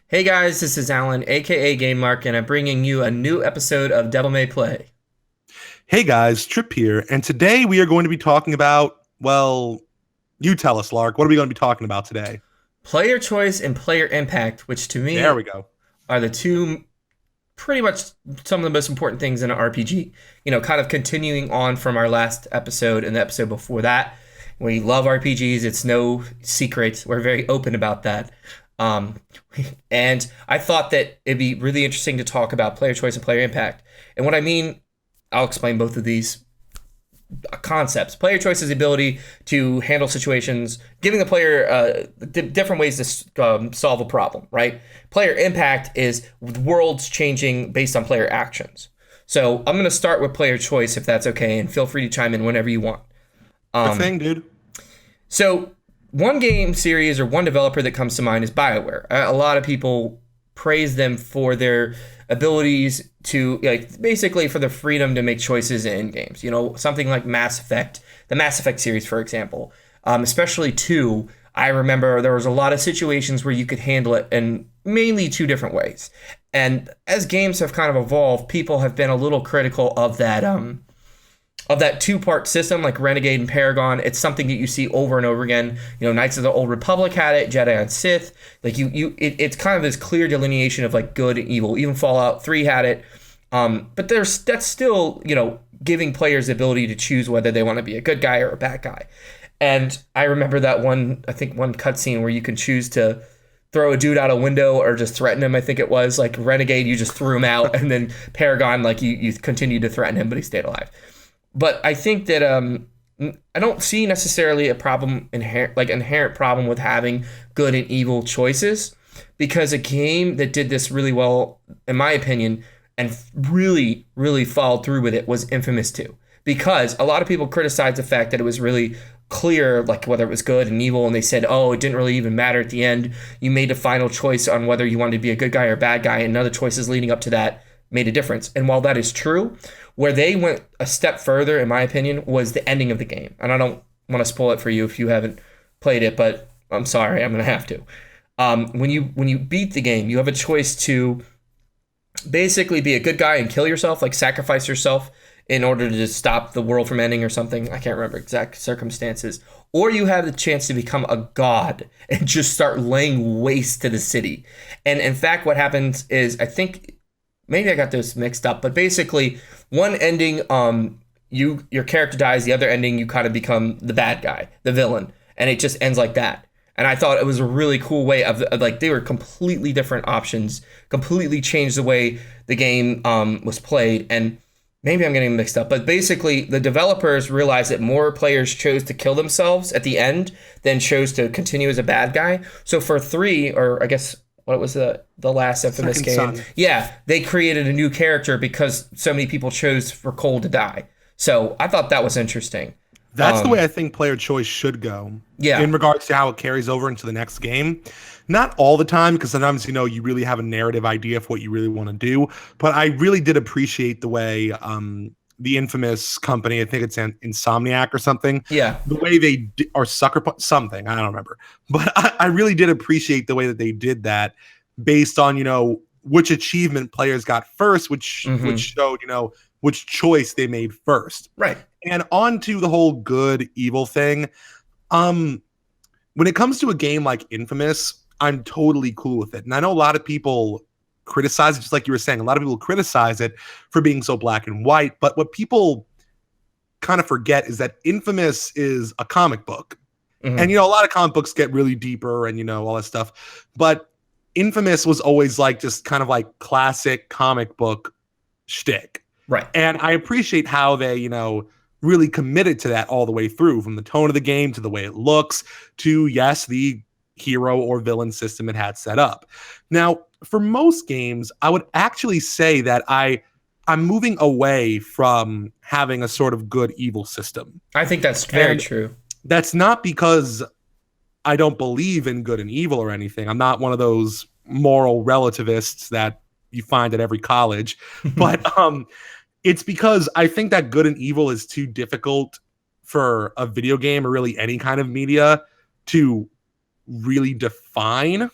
Hey guys, this is Alan, aka Game Mark, and I'm bringing you a new episode of Devil May Play. Hey guys, Trip here, and today we are going to be talking about, well, you tell us, Lark, what are we going to be talking about today? Player choice and player impact, which to There me we go. are the two pretty much some of the most important things in an RPG. Kind of continuing on from our last episode and the episode before that. We love RPGs, it's no secret. We're very open about that. Um, and I thought that it'd be really interesting to talk about player choice and player impact. And what I mean, I'll explain both of these concepts. Player choice is the ability to handle situations, giving the player different ways to solve a problem, right? Player impact is worlds changing based on player actions. So I'm going to start with player choice, if that's okay, and feel free to chime in whenever you want. Sure Um, thing, dude. so one game series or one developer that comes to mind is BioWare. A lot of people praise them for their abilities to like basically for the freedom to make choices in games. Something like Mass Effect, the Mass Effect series, for example, especially two. I remember there was a lot of situations where you could handle it in mainly two different ways. And as games have kind of evolved, people have been a little critical of that two-part system like Renegade and Paragon. It's something that you see over and over again. Knights of the Old Republic had it, Jedi and Sith. Like it's kind of this clear delineation of like good and evil. Even Fallout 3 had it. But that's still, giving players the ability to choose whether they want to be a good guy or a bad guy. And I remember that one cutscene where you can choose to throw a dude out a window or just threaten him. I think it was like Renegade, you just threw him out, and then Paragon, like you continued to threaten him, but he stayed alive. But I think that I don't see necessarily a inherent problem with having good and evil choices, because a game that did this really well, in my opinion, and really really followed through with it was Infamous 2. Because a lot of people criticized the fact that it was really clear, like whether it was good and evil, and they said, oh, it didn't really even matter at the end. You made a final choice on whether you wanted to be a good guy or bad guy, and other choices leading up to that made a difference. And while that is true, where they went a step further, in my opinion, was the ending of the game. And I don't want to spoil it for you if you haven't played it, but I'm sorry, I'm gonna have to. When you beat the game, you have a choice to basically be a good guy and kill yourself, like sacrifice yourself in order to just stop the world from ending or something. I can't remember exact circumstances. Or you have the chance to become a god and just start laying waste to the city. And in fact, what happens is, I think maybe I got those mixed up, but basically one ending, your character dies. The other ending, you kind of become the bad guy, the villain, and it just ends like that. And I thought it was a really cool way of like, they were completely different options, completely changed the way the game was played. And maybe I'm getting mixed up, but basically the developers realized that more players chose to kill themselves at the end than chose to continue as a bad guy. So for three, or I guess what was the last Infamous Second game? Son. Yeah, they created a new character because so many people chose for Cole to die. So I thought that was interesting. That's the way I think player choice should go Yeah. in regards to how it carries over into the next game. Not all the time, because sometimes, you really have a narrative idea of what you really want to do. But I really did appreciate the way the Infamous company, I think it's Insomniac or something, Yeah. the way or something, I don't remember. But I really did appreciate the way that they did that based on, which achievement players got first, which Mm-hmm. showed, which choice they made first. Right. And on to the whole good evil thing. Um, when it comes to a game like Infamous, I'm totally cool with it. And I know a lot of people criticize it, just like you were saying. A lot of people criticize it for being so black and white. But what people kind of forget is that Infamous is a comic book. And, Mm-hmm. a lot of comic books get really deeper and, all that stuff. But Infamous was always like just kind of like classic comic book shtick. Right. And I appreciate how they, really committed to that all the way through, from the tone of the game to the way it looks to, yes, the hero or villain system it had set up. Now, for most games, I would actually say that I'm moving away from having a sort of good evil system. I think that's very And true. that's not because I don't believe in good and evil or anything. I'm not one of those moral relativists that you find at every college, but it's because I think that good and evil is too difficult for a video game or really any kind of media to really define.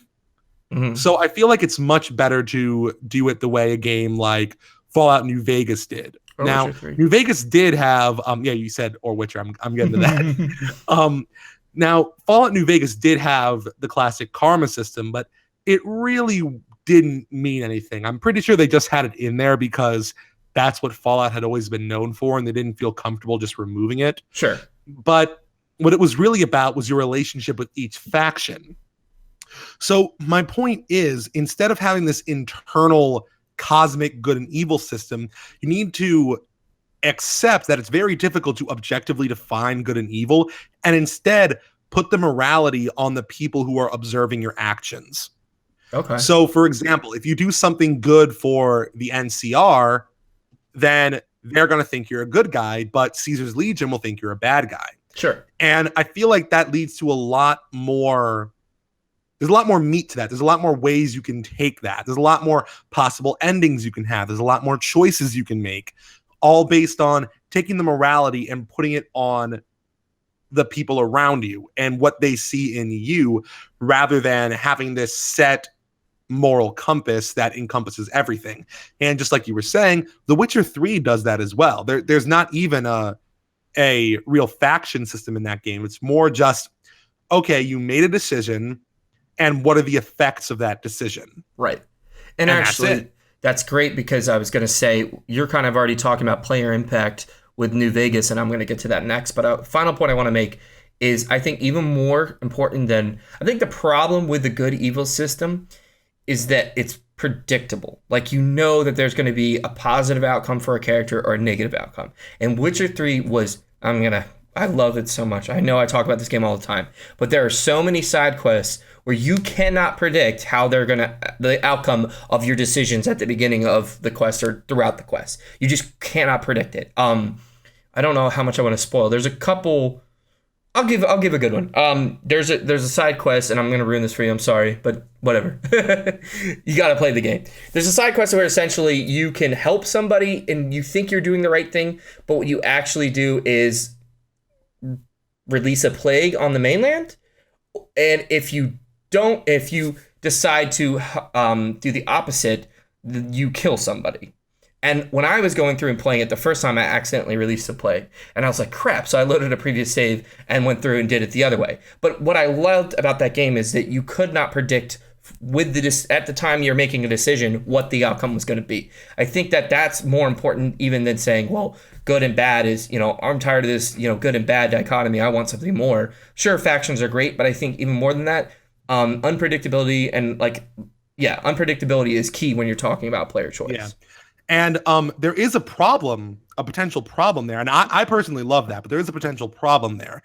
Mhm. So I feel like it's much better to do it the way a game like Fallout New Vegas did. Or Now, Witcher 3. New Vegas did have yeah, you said or Witcher. I'm getting to that. Um Now, Fallout New Vegas did have the classic karma system, but it really didn't mean anything. I'm pretty sure they just had it in there because that's what Fallout had always been known for, and they didn't feel comfortable just removing it. Sure. But what it was really about was your relationship with each faction. So, my point is, instead of having this internal cosmic good and evil system, you need to accept that it's very difficult to objectively define good and evil, and instead put the morality on the people who are observing your actions. Okay. So, for example, if you do something good for the NCR, then they're going to think you're a good guy, but Caesar's Legion will think you're a bad guy. Sure. And I feel like that leads to a lot more. There's a lot more meat to that. There's a lot more ways you can take that. There's a lot more possible endings you can have. There's a lot more choices you can make, all based on taking the morality and putting it on the people around you and what they see in you, rather than having this set moral compass that encompasses everything. And just like you were saying, The Witcher 3 does that as well. There's not even a real faction system in that game. It's more just, okay, you made a decision, and what are the effects of that decision? Right. And actually, that's great, because I was going to say, you're kind of already talking about player impact with New Vegas, and I'm going to get to that next. But a final point I want to make is, I think even more important than, I think the problem with the good evil system is that it's predictable. Like, you know that there's going to be a positive outcome for a character or a negative outcome. And Witcher 3 was, I love it so much. I know I talk about this game all the time, but there are so many side quests where you cannot predict how the outcome of your decisions at the beginning of the quest or throughout the quest. You just cannot predict it. I don't know how much I want to spoil. There's a couple. I'll give a good one. There's a side quest, and I'm gonna ruin this for you. I'm sorry, but whatever. You gotta play the game. There's a side quest where essentially you can help somebody, and you think you're doing the right thing, but what you actually do is release a plague on the mainland. And if you decide to do the opposite, you kill somebody. And when I was going through and playing it the first time, I accidentally released a plague. And I was like, crap. So I loaded a previous save and went through and did it the other way. But what I loved about that game is that you could not predict at the time you're making a decision what the outcome was going to be. I think that that's more important even than saying, well, good and bad is, I'm tired of this, good and bad dichotomy. I want something more. Sure, factions are great, but I think even more than that, unpredictability and unpredictability is key when you're talking about player choice. Yeah. And there is a potential problem there. And I personally love that, but there is a potential problem there.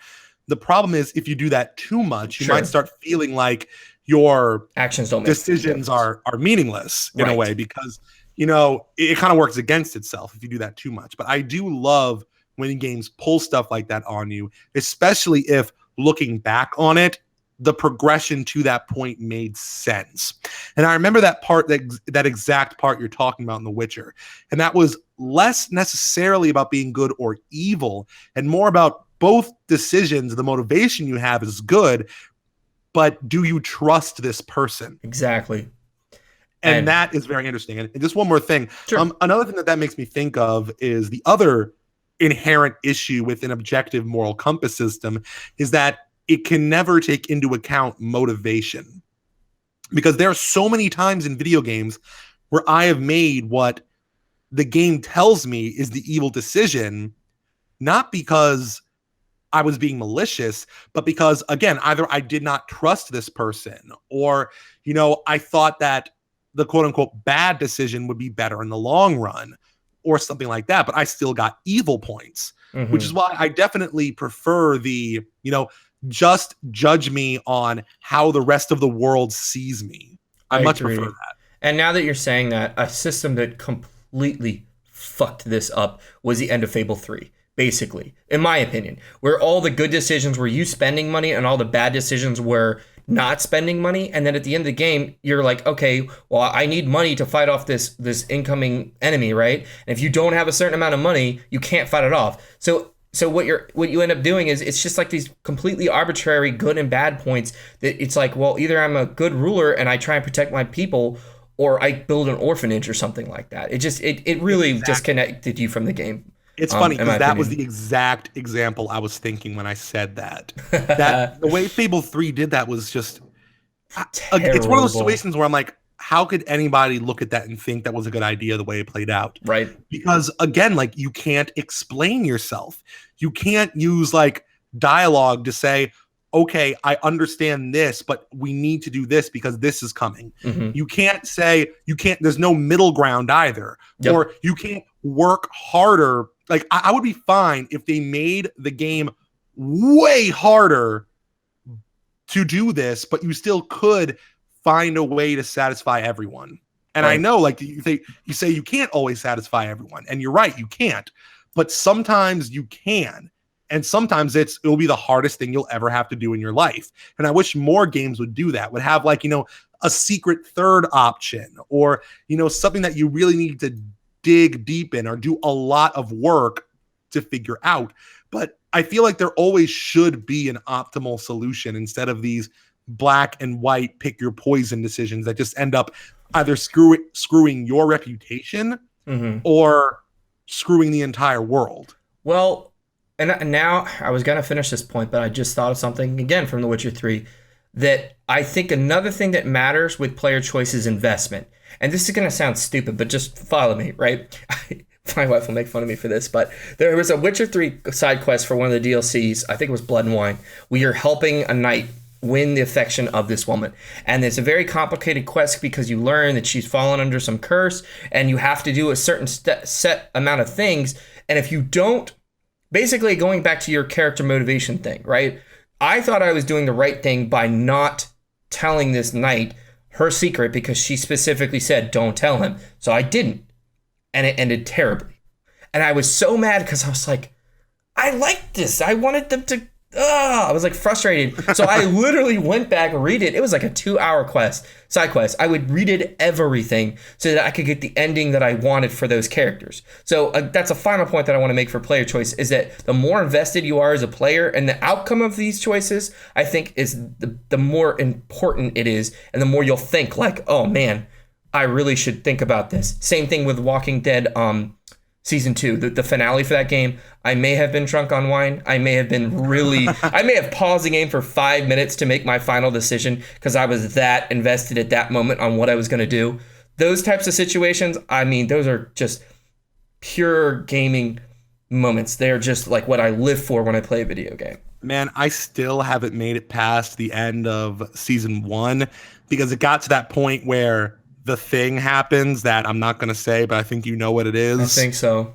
The problem is, if you do that too much, you might start feeling like your actions don't decisions are meaningless in a way, because it kind of works against itself if you do that too much. But I do love when games pull stuff like that on you, especially if, looking back on it, the progression to that point made sense. And I remember that part, that exact part you're talking about in The Witcher. And that was less necessarily about being good or evil, and more about both decisions. The motivation you have is good, but do you trust this person? Exactly. And that is very interesting. And just one more thing. Sure. Another thing that makes me think of is the other inherent issue with an objective moral compass system is that it can never take into account motivation. Because there are so many times in video games where I have made what the game tells me is the evil decision, not because I was being malicious, but because, again, either I did not trust this person, or, I thought that the quote unquote bad decision would be better in the long run, or something like that. But I still got evil points, which is why I definitely prefer the, just judge me on how the rest of the world sees me. I much prefer that. And now that you're saying that, a system that completely fucked this up was the end of Fable 3. Basically, in my opinion, where all the good decisions were you spending money and all the bad decisions were not spending money. And then at the end of the game, you're like, okay, well, I need money to fight off this incoming enemy, right? And if you don't have a certain amount of money, you can't fight it off. So So what you end up doing is it's just like these completely arbitrary good and bad points that it's like, well, either I'm a good ruler and I try and protect my people, or I build an orphanage or something like that. It really disconnected you from the game. It's funny in my because that was opinion. the exact example I was thinking when I said that. That the way Fable 3 did that was just it's one of those Terrible. situations where I'm like, how could anybody look at that and think that was a good idea the way it played out? Right. Because again, like you can't explain yourself. You can't use like dialogue to say, okay, I understand this, but we need to do this because this is coming. Hmm. You can't say, there's no middle ground either. Yep. Or you can't work harder. Like I would be fine if they made the game way harder to do this, but you still could find a way to satisfy everyone. And I Right. know, like you say you can't always satisfy everyone, and you're right, you can't. But sometimes you can, and sometimes it'll be the hardest thing you'll ever have to do in your life. And I wish more games would do that. Would have like a secret third option, or something that you really need to dig deep in or do a lot of work to figure out. But I feel like there always should be an optimal solution instead of these black and white pick your poison decisions that just end up either screwing your reputation Hmm. or screwing the entire world. Well, and now I was gonna finish this point, but I just thought of something again from The Witcher 3 that I think another thing that matters with player choice is investment. And this is gonna sound stupid, but just follow me, right? My wife will make fun of me for this, but there was a Witcher 3 side quest for one of the DLCs. I think it was Blood and Wine. We are helping a knight win the affection of this woman. And it's a very complicated quest because you learn that she's fallen under some curse and you have to do a certain set amount of things. And if you don't, basically going back to your character motivation thing, right? I thought I was doing the right thing by not telling this knight her secret because she specifically said, don't tell him. So I didn't. And it ended terribly. And I was so mad because I was like, I liked this. I wanted them to. I was like frustrated. So I literally went back and read it. It was like a 2-hour side quest. I would redid everything so that I could get the ending that I wanted for those characters. So that's a final point that I want to make for player choice is that the more invested you are as a player and the outcome of these choices, I think is the more important it is. And the more you'll think like, oh man, I really should think about this. Same thing with Walking Dead season 2, the finale for that game. I may have been drunk on wine. I may have paused the game for 5 minutes to make my final decision because I was that invested at that moment on what I was going to do. Those types of situations, I mean, those are just pure gaming moments. They're just like what I live for when I play a video game. Man, I still haven't made it past the end of season 1 because it got to that point where the thing happens that I'm not going to say, but I think you know what it is. I think so.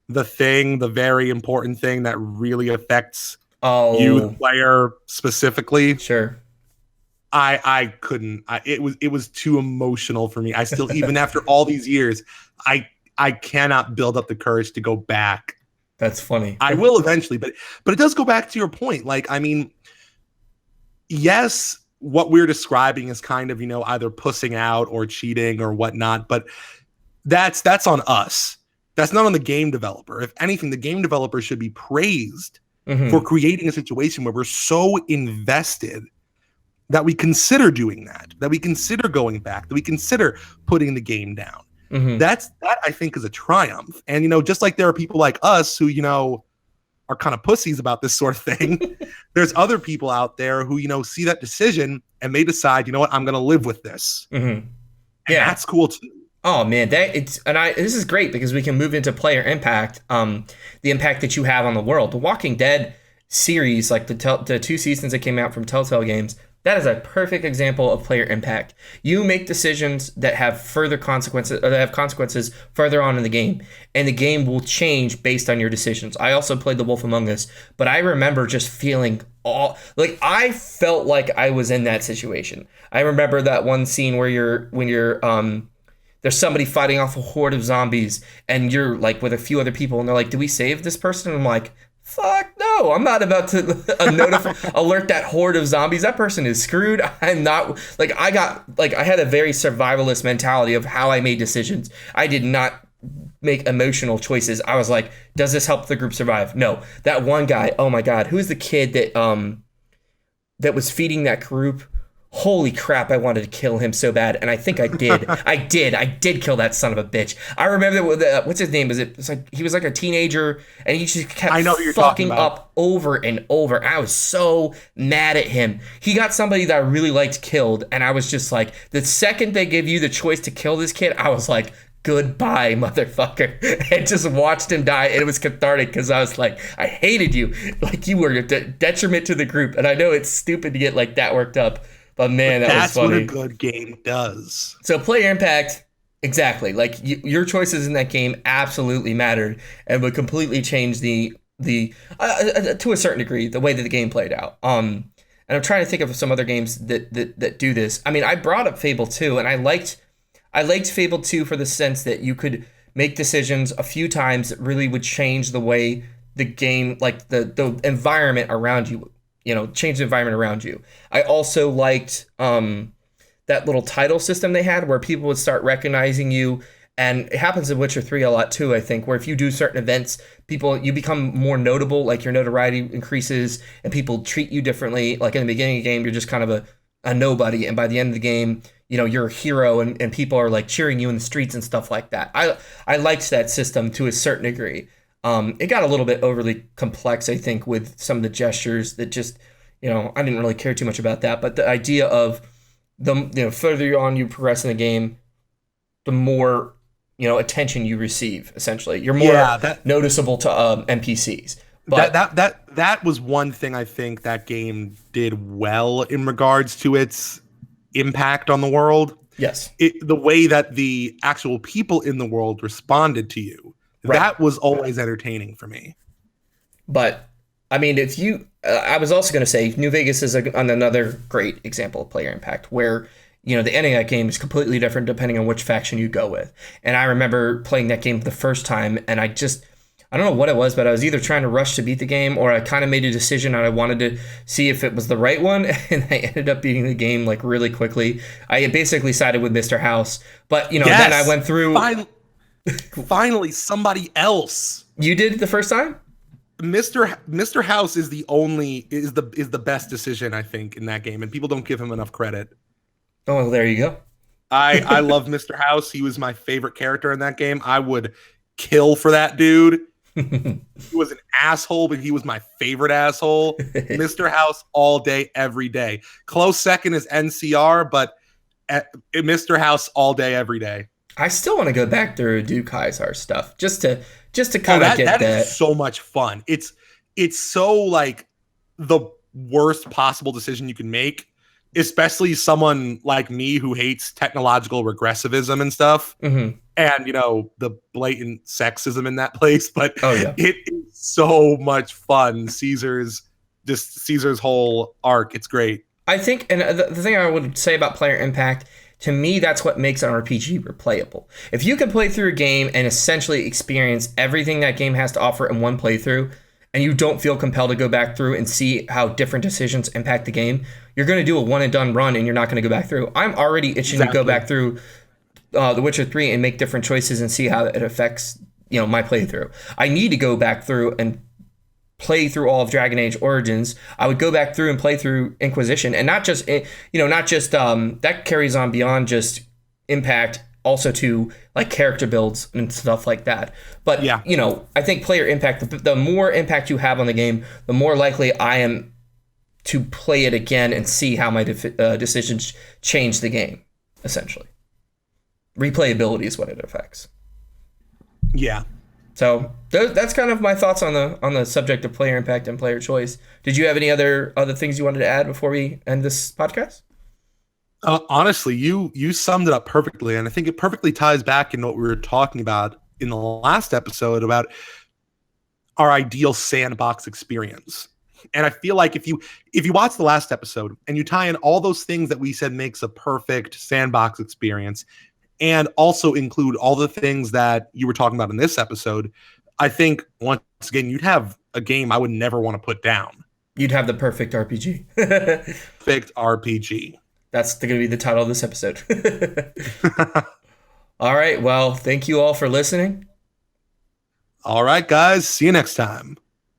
The thing, the very important thing that really affects Oh, you, the player, specifically. sure. I couldn't. It was too emotional for me. I still, even after all these years, I cannot build up the courage to go back. That's funny. I will eventually, but it does go back to your point. Like, I mean, yes, what we're describing is kind of, either pussing out or cheating or whatnot, but that's on us. That's not on the game developer. If anything, the game developer should be praised for creating a situation where we're so invested that we consider doing that we consider going back, that we consider putting the game down. That I think is a triumph. And, just like there are people like us who, are kind of pussies about this sort of thing. There's other people out there who, see that decision and they decide, you know what, I'm going to live with this. Mm-hmm. Yeah, that's cool too. Oh man, this is great because we can move into player impact, the impact that you have on the world. The Walking Dead series, like the 2 seasons that came out from Telltale Games, that is a perfect example of player impact. You make decisions that have further consequences, or that have consequences further on in the game, and the game will change based on your decisions. I also played The Wolf Among Us, but I remember just feeling I felt like I was in that situation. I remember that one scene where there's somebody fighting off a horde of zombies, and you're like with a few other people, and they're like, "Do we save this person?" And I'm like, fuck no, I'm not about to alert that horde of zombies. That person is screwed. I'm not, I had a very survivalist mentality of how I made decisions. I did not make emotional choices. I was like, does this help the group survive? No. That one guy, oh my God, who's the kid that was feeding that group? Holy crap, I wanted to kill him so bad, and I think I did. I did kill that son of a bitch. I remember what's his name? It's like he was like a teenager, and he just kept fucking up over and over. I was so mad at him. He got somebody that I really liked killed, and I was just like, the second they give you the choice to kill this kid, I was like, goodbye, motherfucker. And just watched him die, and it was cathartic because I was like, I hated you. Like, you were a detriment to the group, and I know it's stupid to get like that worked up. But man, that's what a good game does. So player impact, exactly. Like your choices in that game absolutely mattered and would completely change the to a certain degree the way that the game played out. And I'm trying to think of some other games that do this. I mean, I brought up Fable 2, and I liked Fable 2 for the sense that you could make decisions a few times that really would change the way the game, like the environment around you. Change the environment around you. I also liked that little title system they had where people would start recognizing you. And it happens in Witcher 3 a lot too, I think, where if you do certain events, you become more notable, like your notoriety increases and people treat you differently. Like in the beginning of the game, you're just kind of a nobody. And by the end of the game, you're a hero and people are like cheering you in the streets and stuff like that. I liked that system to a certain degree. It got a little bit overly complex, I think, with some of the gestures that just, I didn't really care too much about that. But the idea of further on you progress in the game, the more, attention you receive, essentially. You're more noticeable to NPCs. But that was one thing I think that game did well in regards to its impact on the world. Yes. The way that the actual people in the world responded to you. Right. That was always entertaining for me. But, I mean, I was also going to say New Vegas is another great example of player impact where, the ending of that game is completely different depending on which faction you go with. And I remember playing that game the first time, and I don't know what it was, but I was either trying to rush to beat the game or I kind of made a decision and I wanted to see if it was the right one. And I ended up beating the game like really quickly. I basically sided with Mr. House. But, then I went through... Finally, somebody else. You did the first time? Mr. House is the best decision, I think, in that game, and people don't give him enough credit. Oh, well, there you go. I love Mr. House. He was my favorite character in that game. I would kill for that dude. He was an asshole, but he was my favorite asshole. Mr. House all day, every day. Close second is NCR, but Mr. House all day, every day. I still want to go back through do Kaisar stuff just to kind of get that. That is so much fun. It's so like the worst possible decision you can make, especially someone like me who hates technological regressivism and stuff, and the blatant sexism in that place. But it is so much fun. Caesar's whole arc. It's great. I think, and the thing I would say about player impact. To me, that's what makes an RPG replayable. If you can play through a game and essentially experience everything that game has to offer in one playthrough, and you don't feel compelled to go back through and see how different decisions impact the game, you're going to do a one-and-done run, and you're not going to go back through. I'm already itching to go back through The Witcher 3 and make different choices and see how it affects my playthrough. I need to go back through and play through all of Dragon Age Origins. I would go back through and play through Inquisition, and not just that carries on beyond just impact also to like character builds and stuff like that. But I think player impact, the more impact you have on the game, the more likely I am to play it again and see how my decisions change the game. Essentially, replayability is what it affects. Yeah. So that's kind of my thoughts on the subject of player impact and player choice. Did you have any other things you wanted to add before we end this podcast? Honestly, you summed it up perfectly, and I think it perfectly ties back in what we were talking about in the last episode about our ideal sandbox experience. And I feel like if you watch the last episode and you tie in all those things that we said makes a perfect sandbox experience, and also include all the things that you were talking about in this episode, I think, once again, you'd have a game I would never want to put down. You'd have the perfect RPG. Perfect RPG. That's going to be the title of this episode. All right. Well, thank you all for listening. All right, guys. See you next time.